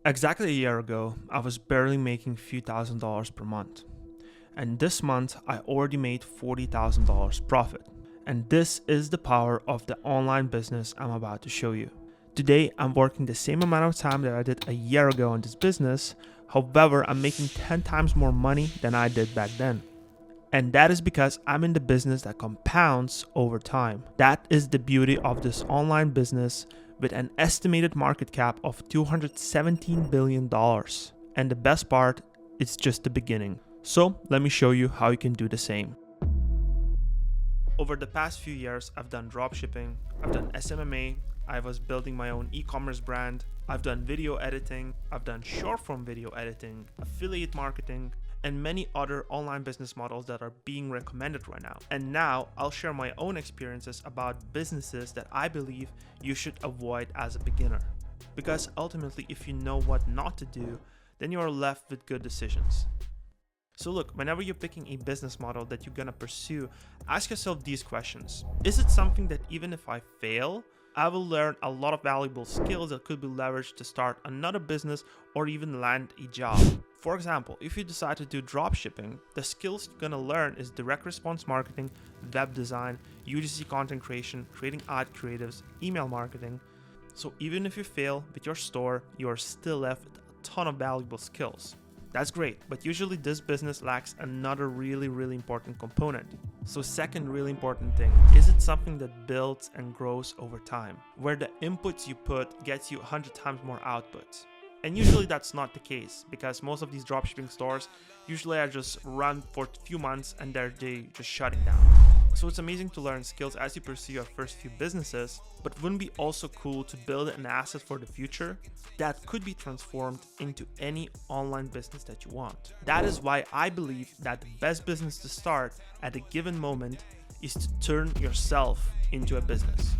Exactly a year ago, I was barely making a few $1,000s per month. And this month, I already made $40,000 profit. And this is the power of the online business I'm about to show you. Today, I'm working the same amount of time that I did a year ago on this business. However, I'm making 10 times more money than I did back then. And that is because I'm in the business that compounds over time. That is the beauty of this online business with an estimated market cap of $217 billion. And the best part, it's just the beginning. So let me show you how you can do the same. Over the past few years, I've done dropshipping, I've done SMMA, I was building my own e-commerce brand, I've done video editing, I've done short form video editing, affiliate marketing, and many other online business models that are being recommended right now. And now I'll share my own experiences about businesses that I believe you should avoid as a beginner. Because ultimately, if you know what not to do, then you are left with good decisions. So look, whenever you're picking a business model that you're gonna pursue, ask yourself these questions. Is it something that even if I fail, I will learn a lot of valuable skills that could be leveraged to start another business or even land a job? For example, if you decide to do dropshipping, the skills you're gonna learn is direct response marketing, web design, UGC content creation, creating ad creatives, email marketing. So even if you fail with your store, you are still left with a ton of valuable skills. That's great, but usually this business lacks another really important component. So second really important thing, is it something that builds and grows over time, where the inputs you put gets you 100 times more outputs? And usually that's not the case, because most of these dropshipping stores usually are just run for a few months and they just shutting down. So it's amazing to learn skills as you pursue your first few businesses, but wouldn't it be also cool to build an asset for the future that could be transformed into any online business that you want? That is why I believe that the best business to start at a given moment is to turn yourself into a business.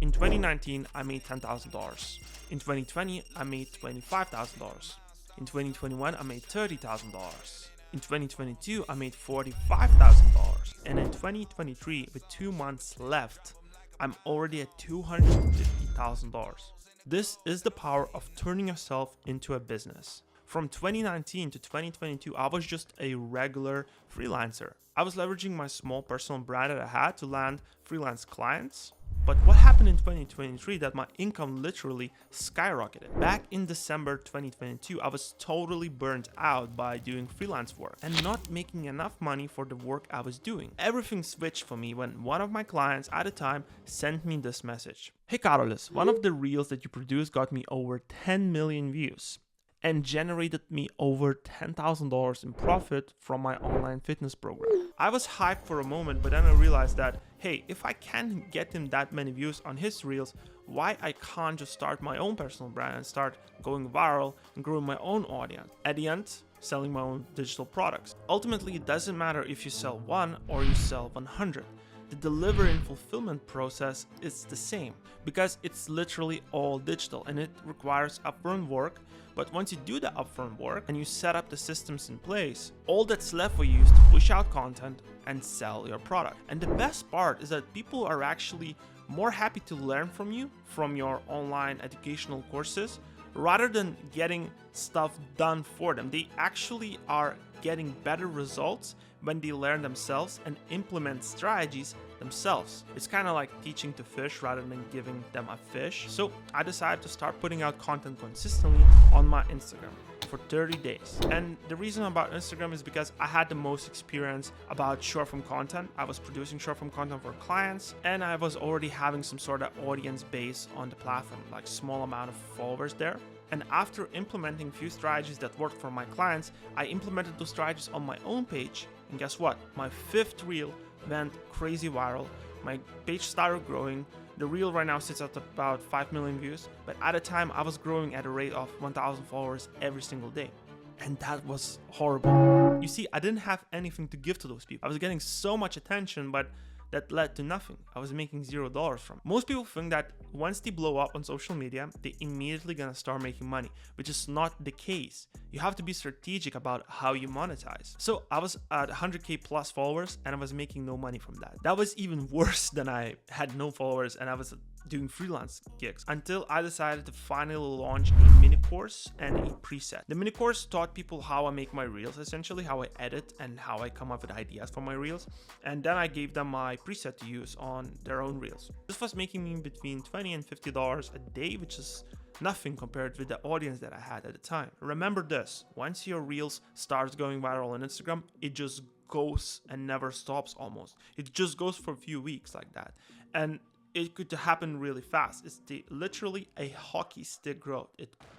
In 2019, I made $10,000. In 2020, I made $25,000. In 2021, I made $30,000. In 2022, I made $45,000. And in 2023, with 2 months left, I'm already at $250,000. This is the power of turning yourself into a business. From 2019 to 2022, I was just a regular freelancer. I was leveraging my small personal brand that I had to land freelance clients. But what happened in 2023 that my income literally skyrocketed? Back in December 2022, I was totally burnt out by doing freelance work and not making enough money for the work I was doing. Everything switched for me when one of my clients at the time sent me this message. Hey Carlos, one of the reels that you produced got me over 10 million views and generated me over $10,000 in profit from my online fitness program. I was hyped for a moment, but then I realized that, hey, if I can't get him that many views on his reels, why I can't just start my own personal brand and start going viral and growing my own audience? At the end, selling my own digital products. Ultimately, it doesn't matter if you sell 1 or you sell 100. The delivery and fulfillment process is the same because it's literally all digital and it requires upfront work. But once you do the upfront work and you set up the systems in place, all that's left for you is to push out content and sell your product. And the best part is that people are actually more happy to learn from you from your online educational courses rather than getting stuff done for them. They actually are getting better results when they learn themselves and implement strategies themselves. It's kind of like teaching to fish rather than giving them a fish. So I decided to start putting out content consistently on my Instagram for 30 days. And the reason about Instagram is because I had the most experience about short form content. I was producing short form content for clients and I was already having some sort of audience base on the platform, like small amount of followers there. And after implementing a few strategies that worked for my clients, I implemented those strategies on my own page. And guess what? My 5th reel went crazy viral. My page started growing. The reel right now sits at about 5 million views. But at the time, I was growing at a rate of 1,000 followers every single day. And that was horrible. You see, I didn't have anything to give to those people. I was getting so much attention, but that led to nothing. I was making $0 from it. Most people think that once they blow up on social media, they immediately gonna start making money, which is not the case. You have to be strategic about how you monetize. So I was at 100K plus followers and I was making no money from that. That was even worse than I had no followers and I was at doing freelance gigs until I decided to finally launch a mini course and a preset. The mini course taught people how I make my reels, essentially how I edit and how I come up with ideas for my reels, and then I gave them my preset to use on their own reels. This was making me between $20 and $50 a day, which is nothing compared with the audience that I had at the time. Remember this, once your reels starts going viral on Instagram, it just goes and never stops almost. It just goes for a few weeks like that. And it could happen really fast. It's literally a hockey stick growth.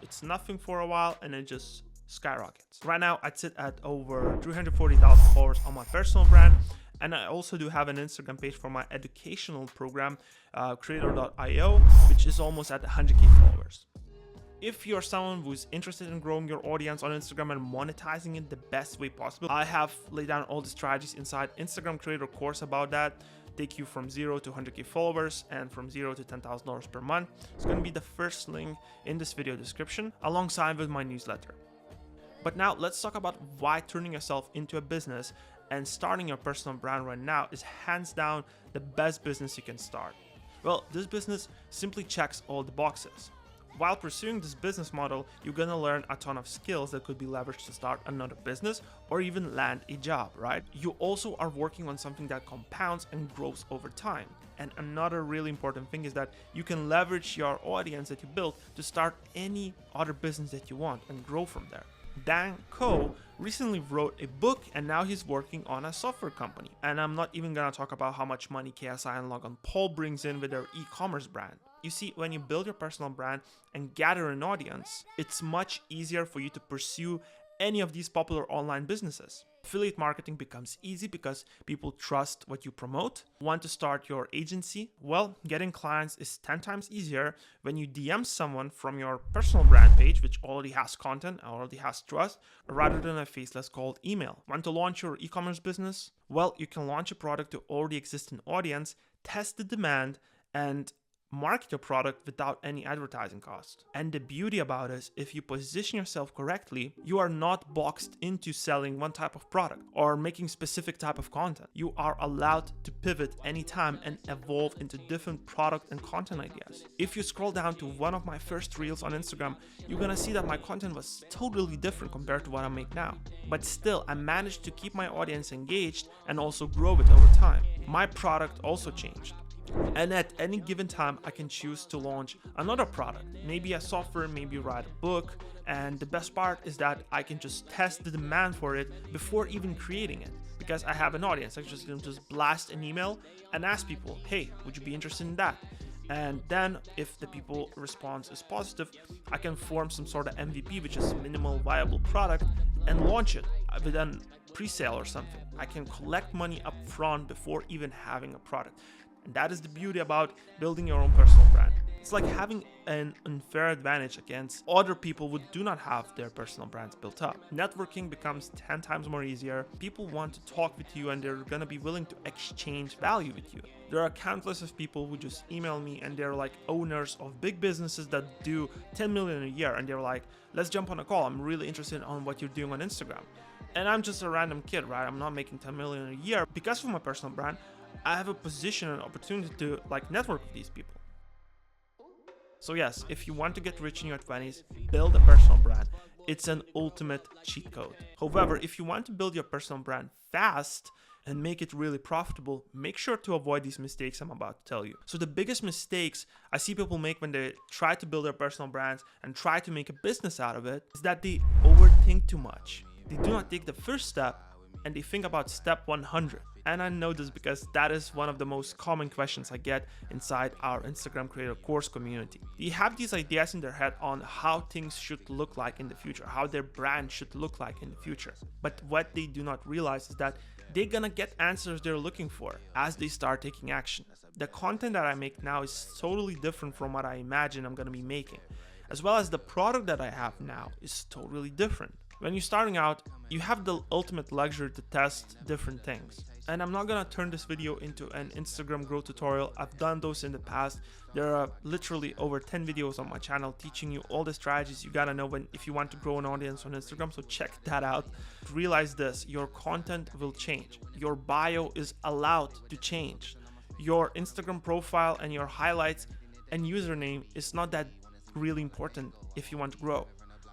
It's nothing for a while and it just skyrockets. Right now, I'd sit at over 340,000 followers on my personal brand. And I also do have an Instagram page for my educational program, creator.io, which is almost at 100K followers. If you're someone who's interested in growing your audience on Instagram and monetizing it the best way possible, I have laid down all the strategies inside Instagram Creator course about that. Take you from 0 to 100K followers and from 0 to $10,000 per month. It's going to be the first link in this video description alongside with my newsletter. But now let's talk about why turning yourself into a business and starting your personal brand right now is hands down the best business you can start. Well, this business simply checks all the boxes. While pursuing this business model, you're gonna learn a ton of skills that could be leveraged to start another business or even land a job, right? You also are working on something that compounds and grows over time. And another really important thing is that you can leverage your audience that you built to start any other business that you want and grow from there. Dan Koh recently wrote a book and now he's working on a software company. And I'm not even gonna talk about how much money KSI and Logan Paul brings in with their e-commerce brand. You see, when you build your personal brand and gather an audience, it's much easier for you to pursue any of these popular online businesses. Affiliate marketing becomes easy because people trust what you promote. Want to start your agency? Well, getting clients is 10 times easier when you DM someone from your personal brand page, which already has content, already has trust, rather than a faceless cold email. Want to launch your e-commerce business? Well, you can launch a product to already existing audience, test the demand, and market your product without any advertising cost. And the beauty about it is, if you position yourself correctly, you are not boxed into selling one type of product or making specific type of content. You are allowed to pivot anytime and evolve into different product and content ideas. If you scroll down to one of my first reels on Instagram, you're gonna see that my content was totally different compared to what I make now. But still, I managed to keep my audience engaged and also grow it over time. My product also changed. And at any given time, I can choose to launch another product, maybe a software, maybe write a book. And the best part is that I can just test the demand for it before even creating it, because I have an audience. I can just blast an email and ask people, hey, would you be interested in that? And then if the people response is positive, I can form some sort of MVP, which is minimal viable product, and launch it with a pre-sale or something. I can collect money up front before even having a product. And that is the beauty about building your own personal brand. It's like having an unfair advantage against other people who do not have their personal brands built up. Networking becomes 10 times more easier. People want to talk with you and they're gonna be willing to exchange value with you. There are countless of people who just email me and they're like owners of big businesses that do 10 million a year, and they're like, let's jump on a call. I'm really interested on what you're doing on Instagram. And I'm just a random kid, right? I'm not making 10 million a year. Because of my personal brand, I have a position and opportunity to network with these people. So yes, if you want to get rich in your 20s, build a personal brand. It's an ultimate cheat code. However, if you want to build your personal brand fast and make it really profitable, make sure to avoid these mistakes I'm about to tell you. So the biggest mistakes I see people make when they try to build their personal brands and try to make a business out of it is that they overthink too much. They do not take the first step and they think about step 100. And I know this because that is one of the most common questions I get inside our Instagram Creator Course community. They have these ideas in their head on how things should look like in the future, how their brand should look like in the future. But what they do not realize is that they're gonna get answers they're looking for as they start taking action. The content that I make now is totally different from what I imagine I'm gonna be making, as well as the product that I have now is totally different. When you're starting out, you have the ultimate luxury to test different things. And I'm not gonna turn this video into an Instagram growth tutorial. I've done those in the past. There are literally over 10 videos on my channel teaching you all the strategies you gotta know if you want to grow an audience on Instagram, so check that out. Realize this, your content will change. Your bio is allowed to change. Your Instagram profile and your highlights and username is not that really important if you want to grow.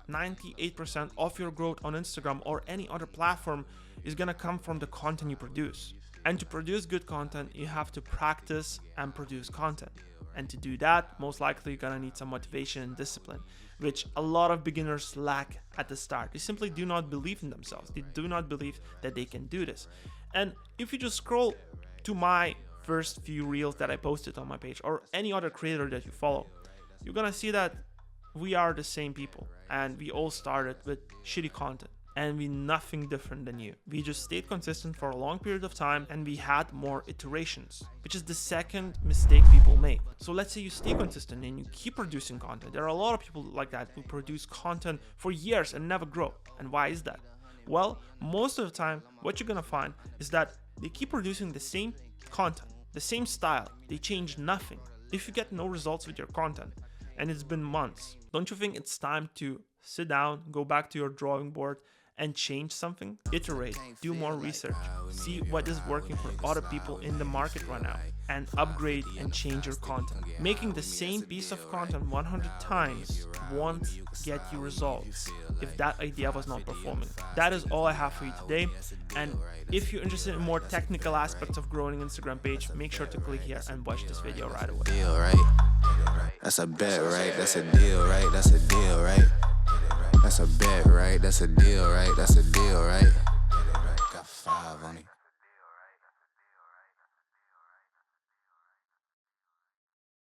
98% of your growth on Instagram or any other platform is gonna come from the content you produce. And to produce good content, you have to practice and produce content. And to do that, most likely you're gonna need some motivation and discipline, which a lot of beginners lack at the start. They simply do not believe in themselves. They do not believe that they can do this. And if you just scroll to my first few reels that I posted on my page or any other creator that you follow, you're gonna see that we are the same people and we all started with shitty content. And we're nothing different than you. We just stayed consistent for a long period of time and we had more iterations, which is the second mistake people make. So let's say you stay consistent and you keep producing content. There are a lot of people like that who produce content for years and never grow. And why is that? Well, most of the time, what you're gonna find is that they keep producing the same content, the same style. They change nothing. If you get no results with your content and it's been months, don't you think it's time to sit down, go back to your drawing board, and change something? Iterate, do more research, see what is working for other people in the market right now, and upgrade and change your content. Making the same piece of content 100 times won't get you results if that idea was not performing. That is all I have for you today. And if you're interested in more technical aspects of growing an Instagram page, make sure to click here and watch this video right away. Deal, right? That's a bet, right? That's a deal, right? That's a deal, right? That's a bet, right? That's a deal, right? That's a deal, right?